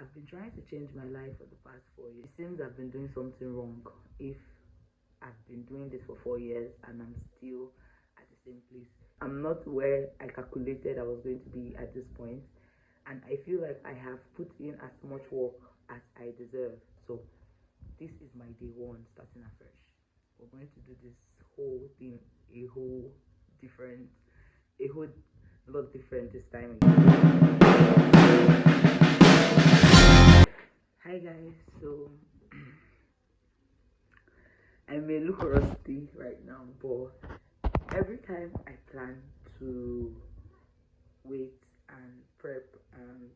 I've been trying to change my life for the past 4 years. It seems I've been doing something wrong if I've been doing this for 4 years and I'm still at the same place. I'm not where I calculated I was going to be at this point, and I feel like I have put in as much work as I deserve. So this is my day one, starting afresh. We're going to do this whole thing different, a whole lot different this time. Hi guys, so I may look rusty right now, but every time I plan to wait and prep and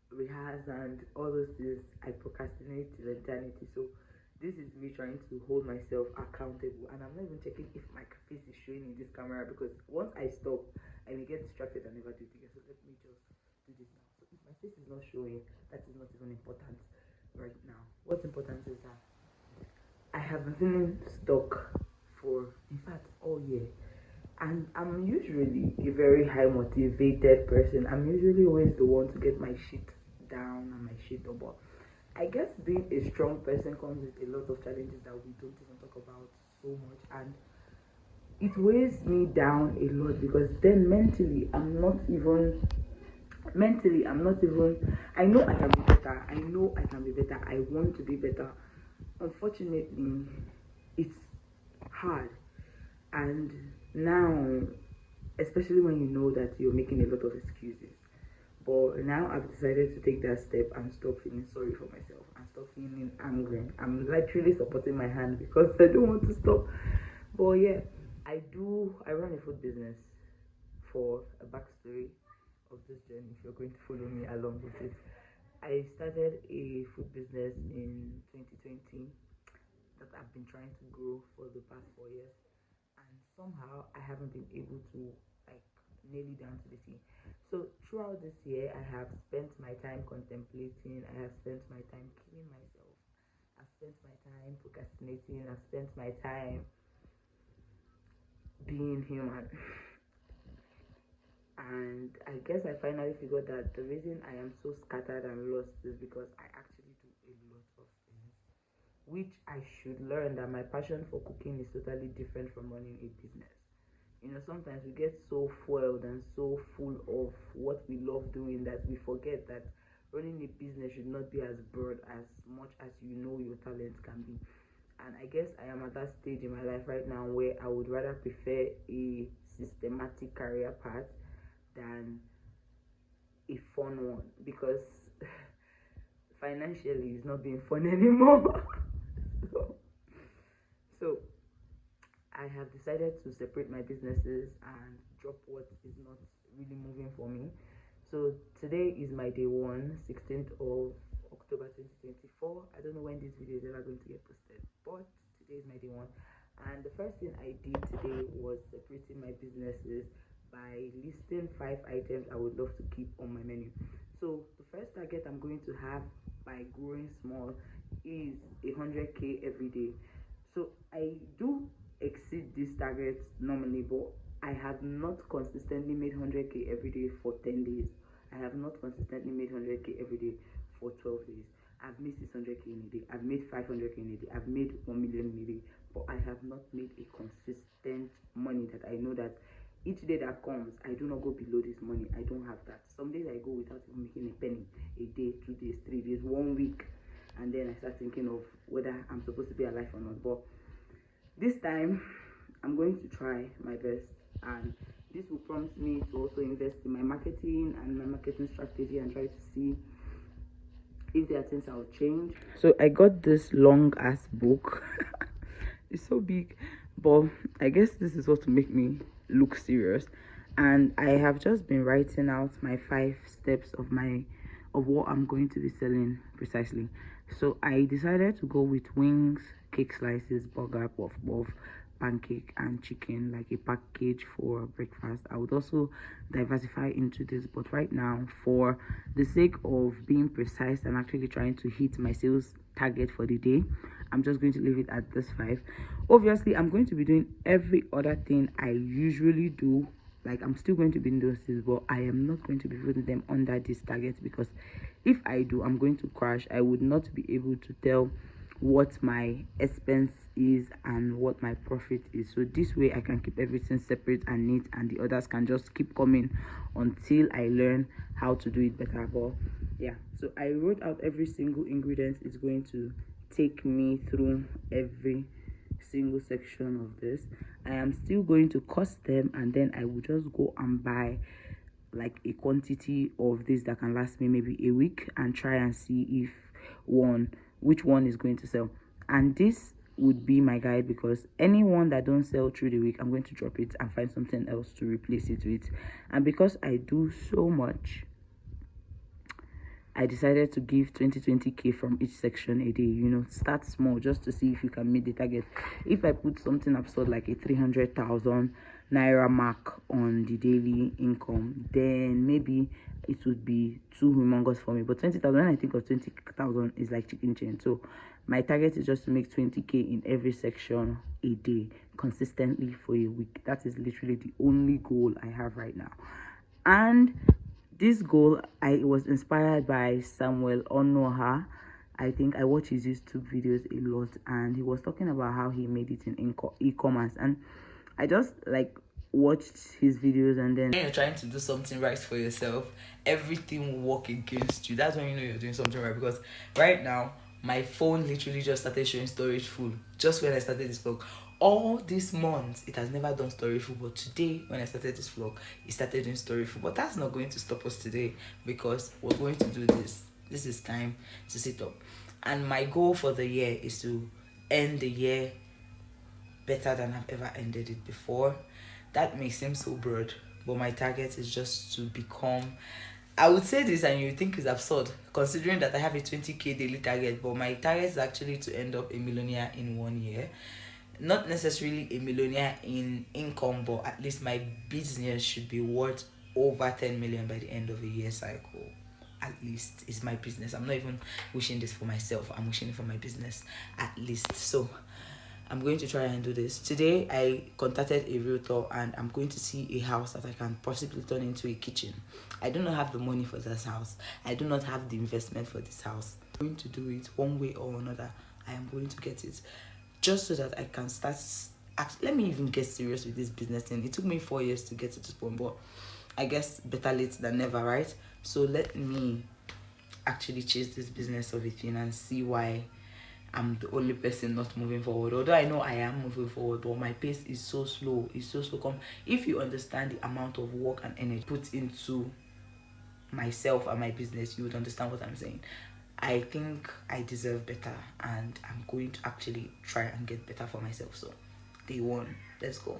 rehearse and all those things, I procrastinate till eternity. So this is me trying to hold myself accountable, and I'm not even checking if my face is showing in this camera, because once I stop I may get distracted and never do it again. So let me just do this now. So if my face is not showing, that is not even important right now. What's important is that I have been feeling stuck for, in fact, all year. And I'm usually a very high motivated person. I'm usually always the one to get my shit down and my shit up. But I guess being a strong person comes with a lot of challenges that we don't even talk about so much. And it weighs me down a lot, because then mentally, I'm not even, I know I can be better. I want to be better. Unfortunately, it's hard. And now, especially when you know that you're making a lot of excuses, but now I've decided to take that step and stop feeling sorry for myself and stop feeling angry. I'm literally supporting my hand because I don't want to stop. But yeah, I run a food business. For a backstory of this journey, if you're going to follow me along with it, I started a food business in 2020 that I've been trying to grow for the past 4 years, and somehow I haven't been able to like nail it down to the T. So throughout this year, I have spent my time contemplating, I have spent my time killing myself, I've spent my time procrastinating, I've spent my time being human. And I guess I finally figured that the reason I am so scattered and lost is because I actually do a lot of things, which I should learn that my passion for cooking is totally different from running a business. Sometimes we get so foiled and so full of what we love doing that we forget that running a business should not be as broad as much as your talent can be. And I guess I am at that stage in my life right now where I would rather prefer a systematic career path than a fun one, because financially it's not being fun anymore. so, so I have decided to separate my businesses and drop what is not really moving for me. So today is my day one, 16th of October 2024. I don't know when this video is ever going to get posted, but today is my day one. And the first thing I did today was separating my businesses by listing 5 items I would love to keep on my menu. So the first target I'm going to have by growing small is 100k every day. So I do exceed this target normally, but I have not consistently made 100k every day for 10 days. I have not consistently made 100k every day for 12 days. I've made 600k in a day. I've made 500k in a day. I've made 1 million in a day, but I have not made a consistent money that I know that each day that comes, I do not go below this money. I don't have that. Some days I go without even making a penny. A day, 2 days, 3 days, 1 week, and then I start thinking of whether I'm supposed to be alive or not. But this time, I'm going to try my best, and this will prompt me to also invest in my marketing and my marketing strategy and try to see if there are things I'll change. So I got this long ass book. It's so big, but I guess this is what to make me look serious. And I have just been writing out my 5 steps of what I'm going to be selling precisely. So I decided to go with wings, cake slices, burger, puff puff, pancake, and chicken, like a package for breakfast. I would also diversify into this, but right now, for the sake of being precise and actually trying to hit my sales target for the day, I'm just going to leave it at this 5. Obviously, I'm going to be doing every other thing I usually do. Like, I'm still going to be in those things, but I am not going to be putting them under this target because if I do, I'm going to crash. I would not be able to tell what my expense is and what my profit is. So this way I can keep everything separate and neat, and the others can just keep coming until I learn how to do it better. But yeah, so I wrote out every single ingredient. It's going to take me through every single section of this. I am still going to cost them, and then I will just go and buy like a quantity of this that can last me maybe a week, and try and see if which one is going to sell. And this would be my guide, because anyone that don't sell through the week, I'm going to drop it and find something else to replace it with. And because I do so much, I decided to give 20k from each section a day. You know, start small just to see if you can meet the target. If I put something absurd like a 300,000 naira mark on the daily income, then maybe it would be too humongous for me. But 20,000, when I think of 20,000, is like chicken change. So my target is just to make 20k in every section a day consistently for a week. That is literally the only goal I have right now. And this goal, I was inspired by Samuel Onoha. I think I watch his YouTube videos a lot, and he was talking about how he made it in e-commerce. And I just like watched his videos, and then when you're trying to do something right for yourself, everything will work against you. That's when you know you're doing something right. Because right now, my phone literally just started showing storage full just when I started this vlog. All these months it has never done storage full, but today when I started this vlog, it started doing storage full. But that's not going to stop us today, because we're going to do this. This is time to sit up. And my goal for the year is to end the year better than I've ever ended it before. That may seem so broad, but my target is just to become, I would say this and you think it's absurd considering that I have a 20k daily target, but my target is actually to end up a millionaire in 1 year. Not necessarily a millionaire in income, but at least my business should be worth over 10 million by the end of a year cycle. At least is my business. I'm not even wishing this for myself, I'm wishing it for my business at least. So I'm going to try and do this. Today I contacted a realtor, and I'm going to see a house that I can possibly turn into a kitchen. I do not have the money for this house. I do not have the investment for this house. I'm going to do it one way or another. I am going to get it, just so that I can start. Let me even get serious with this business thing. It took me 4 years to get to this point, but I guess better late than never, right? So let me actually chase this business of a thing and see why I'm the only person not moving forward. Although I know I am moving forward, but my pace is so slow. It's so slow. If you understand the amount of work and energy put into myself and my business, you would understand what I'm saying. I think I deserve better, and I'm going to actually try and get better for myself. So day one, let's go.